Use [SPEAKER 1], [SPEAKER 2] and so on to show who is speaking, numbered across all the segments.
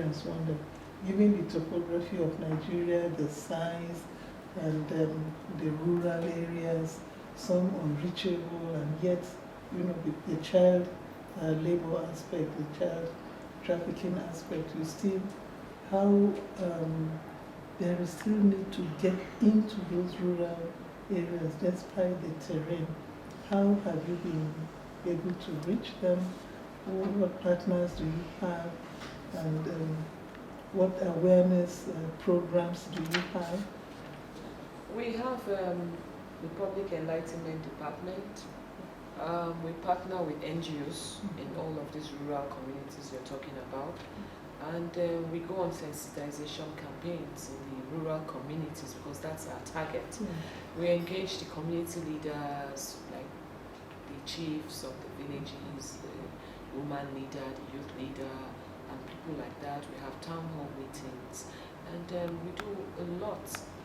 [SPEAKER 1] Nigerians wonder, given the topography of Nigeria, the size, and the rural areas, some unreachable, and yet, the child labor aspect, the child trafficking aspect, how there is still need to get into those rural areas despite the terrain. How have you been able to reach them? What partners do you have? And what awareness programs do you have?
[SPEAKER 2] We have the Public Enlightenment Department. We partner with NGOs in all of these rural communities you're talking about. And we go on sensitization campaigns in the rural communities because that's our target. We engage the community leaders, like the chiefs of the villages, the woman leader, the youth leader, and people like that. We have town hall meetings, and we do a lot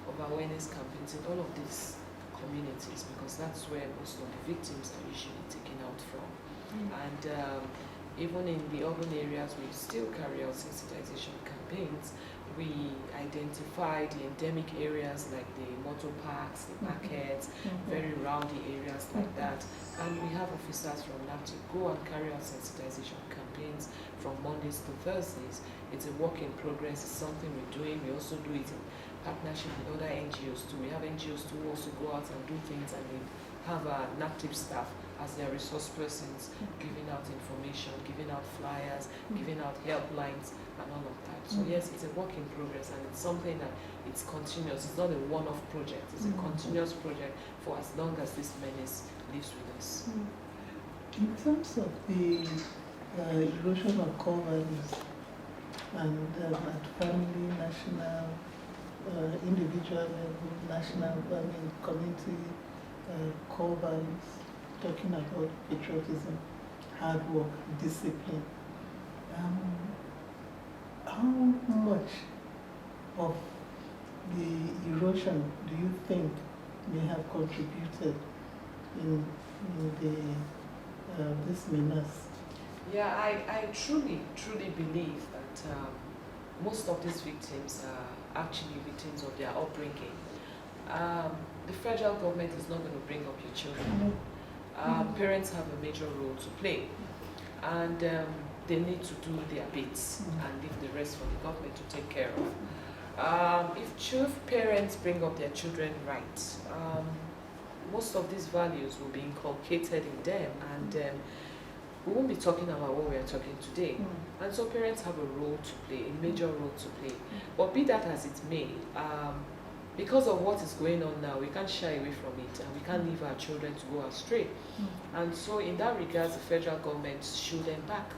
[SPEAKER 2] of awareness campaigns in all of these communities because that's where most of the victims are usually taken out from. And even in the urban areas, we still carry out sensitization campaigns. We identify the endemic areas like the motor parks, the markets, very rowdy areas like that. And we have officers from NAPTIP go and carry out sensitization campaigns from Mondays to Thursdays. It's a work in progress, it's something we're doing. We also do it in partnership with other NGOs too. We have NGOs too who also go out and do things, and we have NAPTIP staff as their resource persons, giving out information, giving out flyers, giving out helplines, and all of that. So yes, it's a work in progress, and it's something that it's continuous. It's not a one-off project. It's a continuous project for as long as this menace lives with us.
[SPEAKER 1] In terms of the erosion of core values and at family, national, individual level, national, community core values, talking about patriotism, hard work, discipline. How much of the erosion do you think may have contributed in this menace?
[SPEAKER 2] Yeah, I truly believe that most of these victims are actually victims of their upbringing. The federal government is not going to bring up your children. Parents have a major role to play, and they need to do their bits and leave the rest for the government to take care of. If parents bring up their children right, most of these values will be inculcated in them, and we won't be talking about what we are talking today. And so parents have a role to play, a major role to play. But be that as it may, because of what is going on now, we can't shy away from it, and we can't leave our children to go astray. And so in that regard, the federal government should embark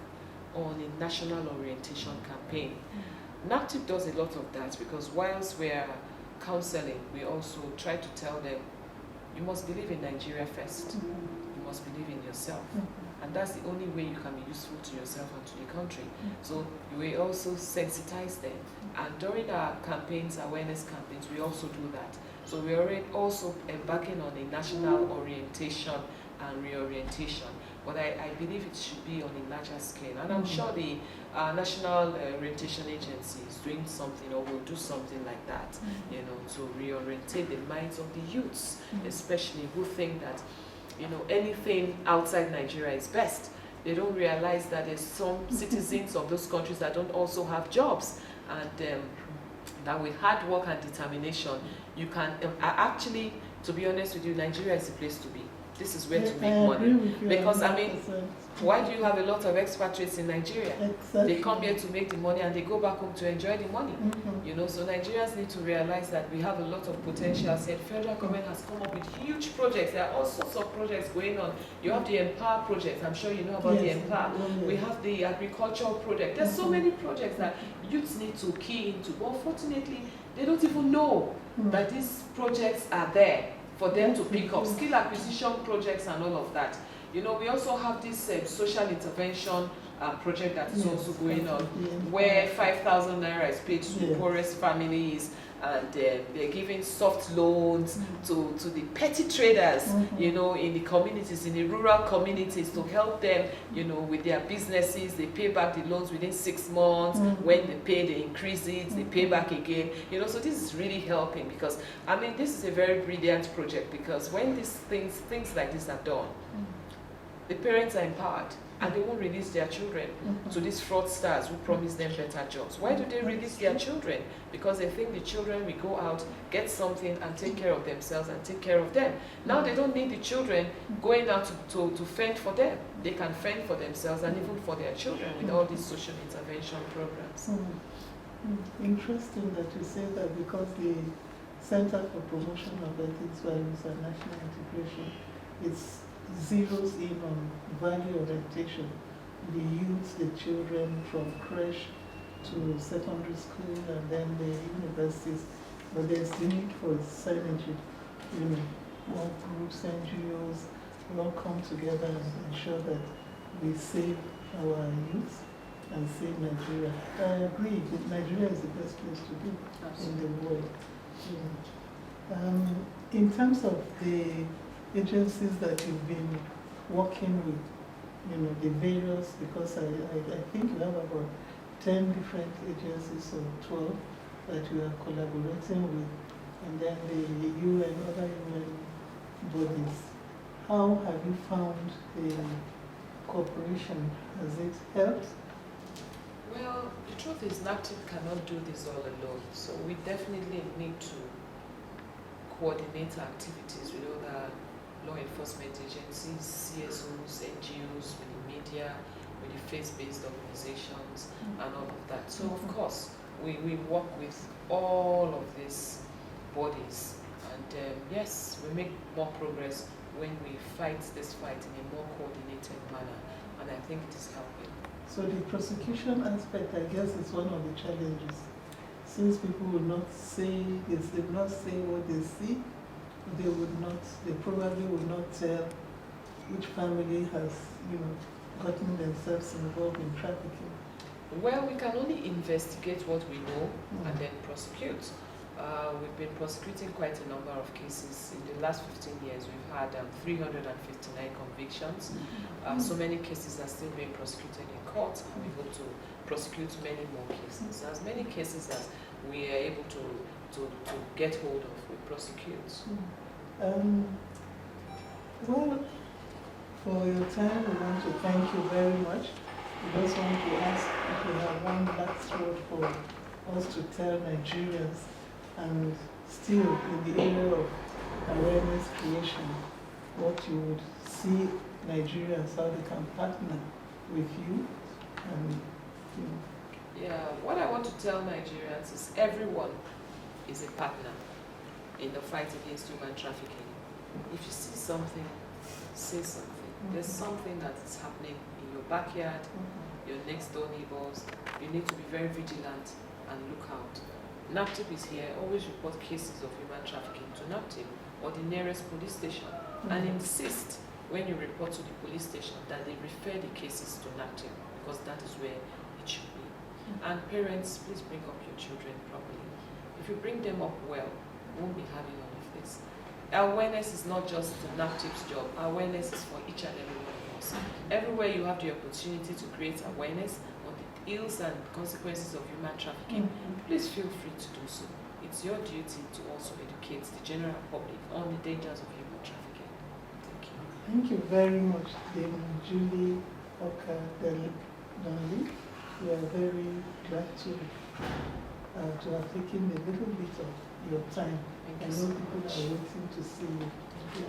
[SPEAKER 2] on a national orientation campaign. NAPTIP does a lot of that because whilst we're counseling, we also try to tell them, you must believe in Nigeria first. You must believe in yourself. And that's the only way you can be useful to yourself and to the country. So we also sensitize them. And during our campaigns, awareness campaigns, we also do that. So we're already also embarking on a national orientation and reorientation. But I believe it should be on a larger scale. And I'm sure the National Orientation Agency is doing something, or will do something like that, to reorientate the minds of the youths, especially who think that anything outside Nigeria is best. They don't realize that there's some citizens of those countries that don't also have jobs, and that with hard work and determination, you can actually, to be honest with you, Nigeria is the place to be. This is where to make money. Because why do you have a lot of expatriates in Nigeria? They come here to make the money and they go back home to enjoy the money. So Nigerians need to realize that we have a lot of potential. The federal government has come up with huge projects. There are all sorts of projects going on. You have the Empower project. I'm sure you know about the Empower. We have the agricultural project. There's so many projects that youths need to key into. But unfortunately, they don't even know that these projects are there for them to pick up. Skill acquisition projects and all of that. We also have this social intervention project that is also going on, where 5,000 naira is paid to the poorest families, and they're giving soft loans to the petty traders, you know, in the communities, in the rural communities, to help them, you know, with their businesses. They pay back the loans within 6 months. When they pay, they increase it, they pay back again, you know. So this is really helping, because I mean, this is a very brilliant project, because when these things like this are done, the parents are empowered, and they won't release their children to these fraudsters who promise them better jobs. Why do they release their children? Because they think the children will go out, get something, and take care of themselves and take care of them. Now they don't need the children going out to fend for them. They can fend for themselves and even for their children with all these social intervention programs.
[SPEAKER 1] Interesting that you say that, because the Center for Promotion of Ethics, Values and National Integration, it's zeroes in on value orientation. The youth, the children from creche to secondary school and then the universities. But there's the need for synergy. You know, more groups, NGOs, we all come together and ensure that we save our youth and save Nigeria. I agree that Nigeria is the best place to be in the world. In terms of the agencies that you've been working with, you know, the various, because I think you have about 10 different agencies or 12 that you are collaborating with, and then the UN, other UN bodies. How have you found the cooperation? Has it helped?
[SPEAKER 2] Well, the truth is NAPTIP cannot do this all alone, so we definitely need to coordinate our activities with other law enforcement agencies, CSOs, NGOs, with the media, with the faith-based organizations, and all of that. So of course, we work with all of these bodies, and yes, we make more progress when we fight this fight in a more coordinated manner, and I think it is helping.
[SPEAKER 1] So the prosecution aspect, I guess, is one of the challenges. Since people will not say this, they will not say what they see, they probably will not tell which family has, you know, gotten themselves involved in trafficking.
[SPEAKER 2] Well, we can only investigate what we know and then prosecute. We've been prosecuting quite a number of cases. In the last 15 years, we've had 359 convictions. So many cases are still being prosecuted in court, and we hope to prosecute many more cases. As many cases as we are able to get hold of, we prosecute.
[SPEAKER 1] Well, for your time, we want to thank you very much. We just want to ask if you have one last word for us to tell Nigerians, and still in the area of awareness creation, what you would see Nigerians, how they can partner with you. And, you know.
[SPEAKER 2] Yeah, what I want to tell Nigerians is everyone is a partner in the fight against human trafficking. If you see something, say something. There's something that is happening in your backyard, your next door neighbors. You need to be very vigilant and look out. NAPTIP is here. Always report cases of human trafficking to NAPTIP or the nearest police station, and insist when you report to the police station that they refer the cases to NAPTIP, because that is where it should be. And parents, please bring up your children properly. If you bring them up well, we won't be having all of this. Awareness is not just NAPTIP's job. Awareness is for each and every one of us. Everywhere you have the opportunity to create awareness on the ills and consequences of human trafficking, please feel free to do so. It's your duty to also educate the general public on the dangers of human trafficking. Thank you.
[SPEAKER 1] Thank you very much, Dame Julie Oka-Donley. We are very glad to have taken a little bit of your time. I know people are waiting to see you. We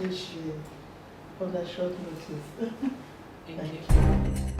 [SPEAKER 1] appreciate the other short notice.
[SPEAKER 2] Thank you.